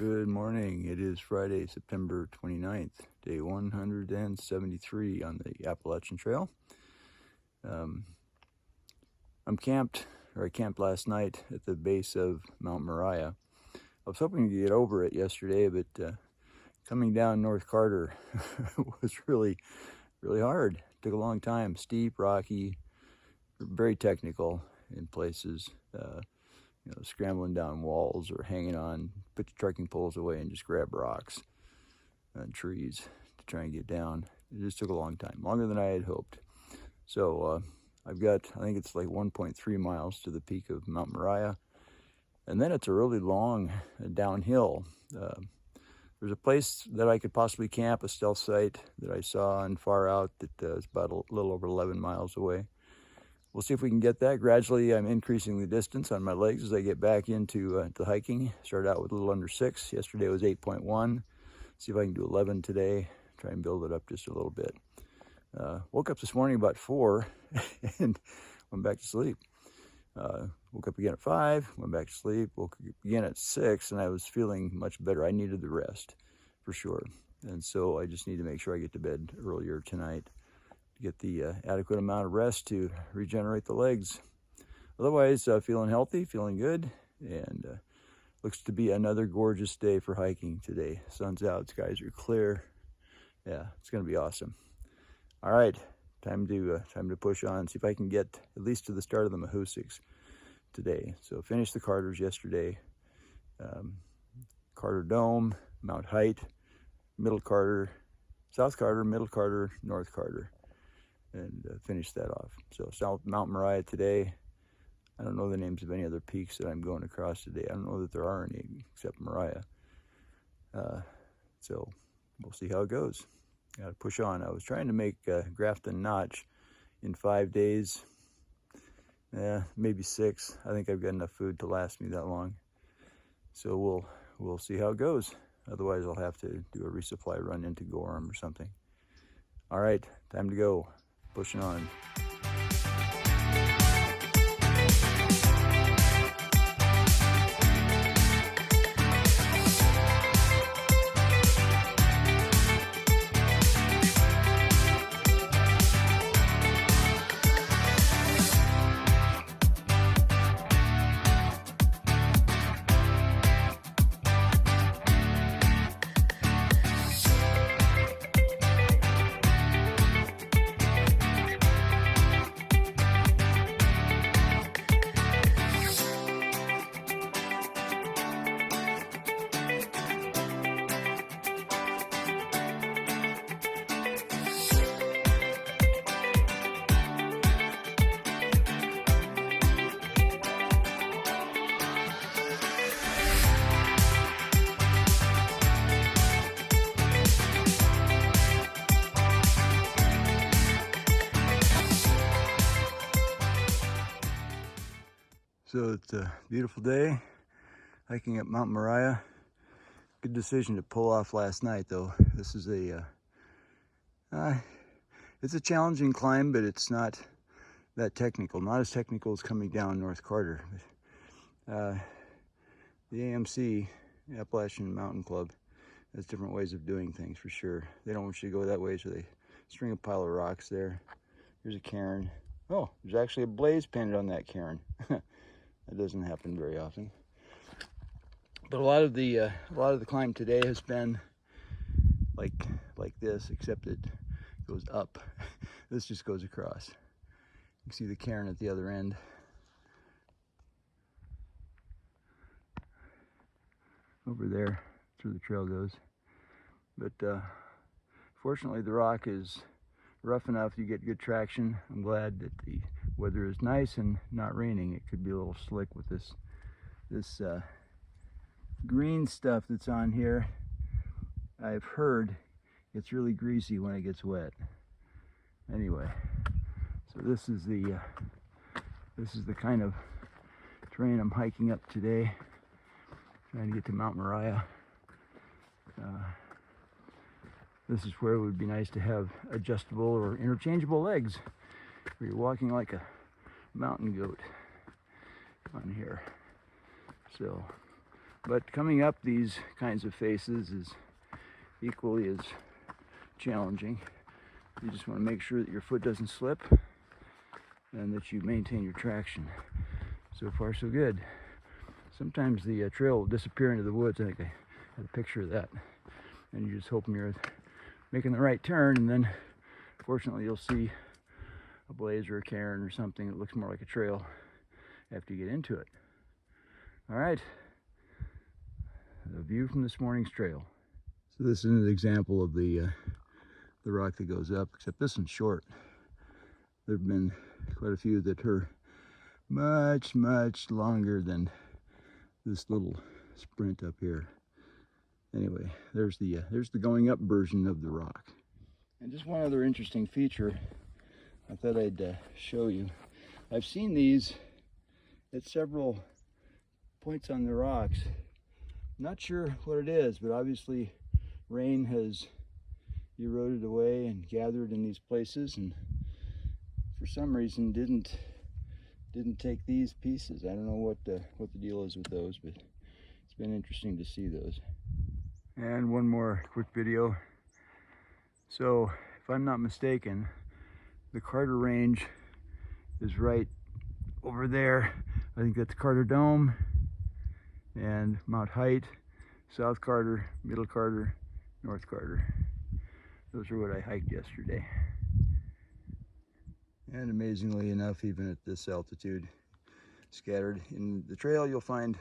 Good morning. It is Friday, September 29th, day 173 on the Appalachian Trail. I camped last night at the base of Mount Moriah. I was hoping to get over it yesterday, but coming down North Carter was really hard. It took a long time. Steep, rocky, very technical in places. Scrambling down walls or hanging on, put your trekking poles away and just grab rocks and trees to try and get down. It just took a long time, longer than I had hoped. So I've got, I think it's like 1.3 miles to the peak of Mount Moriah. And then it's a really long downhill. There's a place that I could possibly camp, a stealth site that I saw on far out that is about a little over 11 miles away. We'll see if we can get that. Gradually, I'm increasing the distance on my legs as I get back into the hiking. Started out with a little under 6. Yesterday was 8.1. See if I can do 11 today. Try and build it up just a little bit. Woke up this morning about 4 and went back to sleep. Woke up again at 5, went back to sleep. Woke up again at 6, and I was feeling much better. I needed the rest, for sure. And so I just need to make sure I get to bed earlier tonight to get the adequate amount of rest to regenerate the legs. Otherwise, feeling healthy, feeling good, and looks to be another gorgeous day for hiking today. Sun's out, skies are clear. Yeah, it's gonna be awesome. All right, time to push on, see if I can get at least to the start of the Mahoosucs today. So finished the Carters yesterday. Carter Dome, Mount Height, Middle Carter, South Carter, Middle Carter, North Carter, and finish that off. So South Mount Moriah today. I don't know the names of any other peaks that I'm going across today. I don't know that there are any except Moriah. So we'll see how it goes. Got to push on. I was trying to make Grafton Notch in 5 days. Maybe 6. I think I've got enough food to last me that long. So we'll see how it goes. Otherwise, I'll have to do a resupply run into Gorham or something. All right, time to go. Pushing on. So it's a beautiful day, hiking up Mount Moriah. Good decision to pull off last night, though. This is it's a challenging climb, but it's not that technical. Not as technical as coming down North Carter. But, the AMC, Appalachian Mountain Club, has different ways of doing things for sure. They don't want you to go that way, so they string a pile of rocks there. Here's a cairn. Oh, there's actually a blaze painted on that cairn. That doesn't happen very often. But a lot of the climb today has been like this, except it goes up. This just goes across. You can see the cairn at the other end. Over there, that's where the trail goes. But fortunately, the rock is rough enough you get good traction. I'm glad that the weather is nice and not raining. It could be a little slick with this green stuff that's on here. I've heard it's really greasy when it gets wet. Anyway, so this is the kind of terrain I'm hiking up today. Trying to get to Mount Moriah. This is where it would be nice to have adjustable or interchangeable legs, where you're walking like a mountain goat on here. So But coming up these kinds of faces is equally as challenging. You just want to make sure that your foot doesn't slip and that you maintain your traction. So far, so good. Sometimes the trail will disappear into the woods. I think I had a picture of that. And you're just hoping you're making the right turn, and then fortunately you'll see a blaze or a cairn or something that looks more like a trail after you get into it. All right, the view from this morning's trail. So this is an example of the rock that goes up, except this one's short. There have been quite a few that are much, much longer than this little sprint up here. Anyway, there's the going up version of the rock. And just one other interesting feature I thought I'd show you. I've seen these at several points on the rocks. Not sure what it is, but obviously rain has eroded away and gathered in these places, and for some reason didn't take these pieces. I don't know what the deal is with those, but it's been interesting to see those. And one more quick video. So if I'm not mistaken, the Carter Range is right over there. I think that's Carter Dome and Mount Height, South Carter, Middle Carter, North Carter. Those are what I hiked yesterday. And amazingly enough, even at this altitude, scattered in the trail, you'll find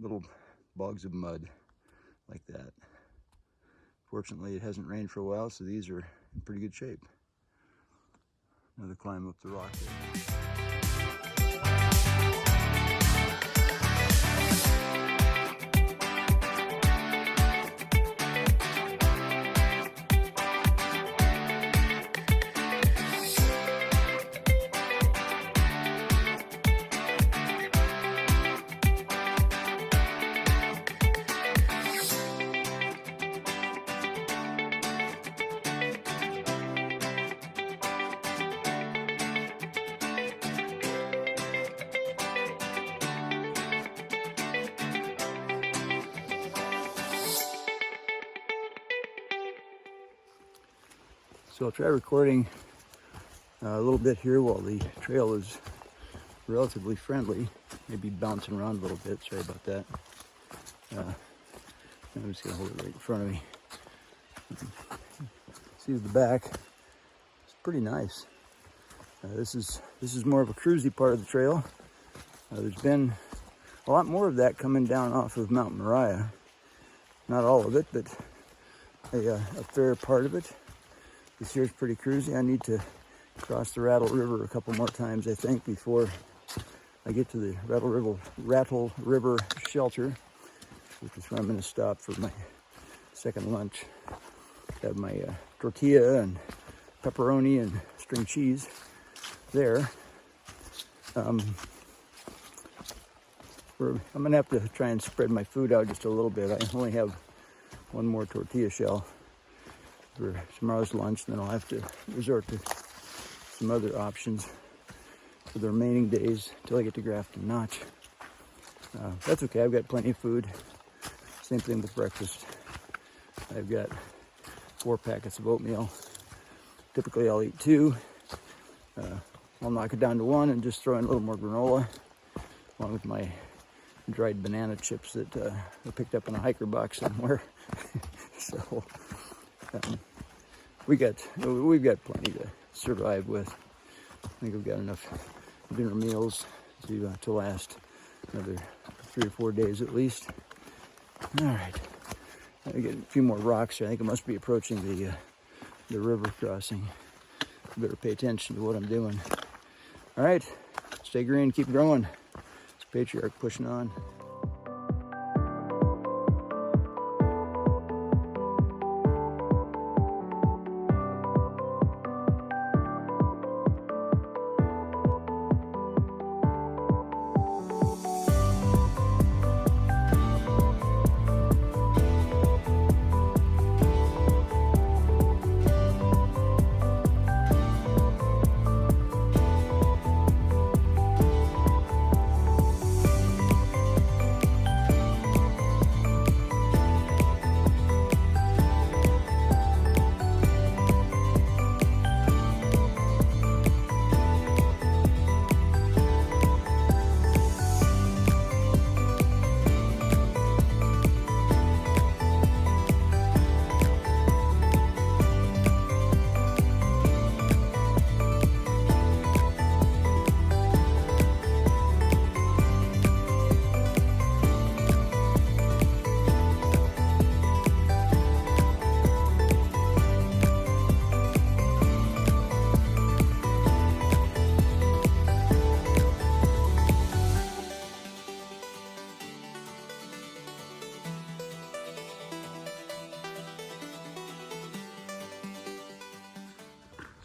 little bogs of mud like that. Fortunately, it hasn't rained for a while, so these are in pretty good shape. Another climb up the rock there. So I'll try recording a little bit here while the trail is relatively friendly. Maybe bouncing around a little bit, sorry about that. I'm just gonna hold it right in front of me. See the back, it's pretty nice. This is more of a cruisy part of the trail. There's been a lot more of that coming down off of Mount Moriah. Not all of it, but a fair part of it. This here's pretty cruisy. I need to cross the Rattle River a couple more times, I think, before I get to the Rattle River shelter, which is where I'm going to stop for my second lunch. Have my tortilla and pepperoni and string cheese there. I'm going to have to try and spread my food out just a little bit. I only have one more tortilla shell for tomorrow's lunch, then I'll have to resort to some other options for the remaining days until I get to Grafton Notch. That's okay, I've got plenty of food. Same thing with breakfast. I've got 4 packets of oatmeal. Typically I'll eat 2. I'll knock it down to 1 and just throw in a little more granola, along with my dried banana chips that I picked up in a hiker box somewhere. So we've got plenty to survive with. I think we've got enough dinner meals to last another 3 or 4 days at least. All right, I get a few more rocks here. I think I must be approaching the river crossing. Better pay attention to what I'm doing. All right, stay green, keep growing. It's Patriarch pushing on.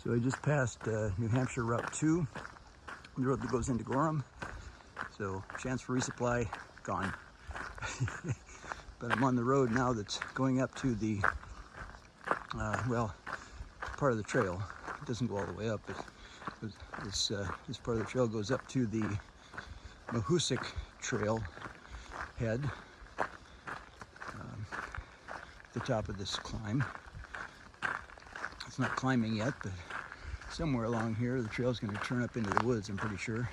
So I just passed New Hampshire Route 2, the road that goes into Gorham. So chance for resupply, gone. But I'm on the road now that's going up to the, well, part of the trail. It doesn't go all the way up, but this part of the trail goes up to the Mahoosuc Trail head, the top of this climb. It's not climbing yet, but somewhere along here the trail's going to turn up into the woods, I'm pretty sure.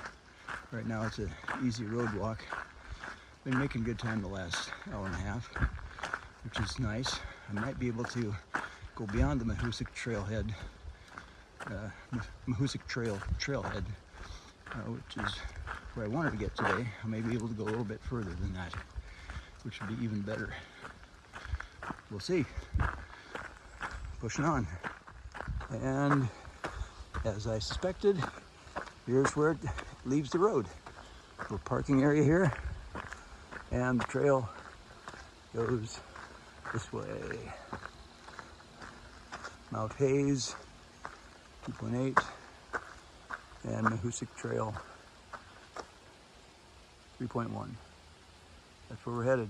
Right now it's an easy road walk. Been making good time the last hour and a half, which is nice. I might be able to go beyond the Mahoosuc Trailhead, Trailhead, which is where I wanted to get today. I may be able to go a little bit further than that, which would be even better. We'll see. Pushing on. And as I suspected, here's where it leaves the road. Little parking area here, and the trail goes this way. Mount Hayes, 2.8, and Mahoosuc Trail, 3.1. That's where we're headed.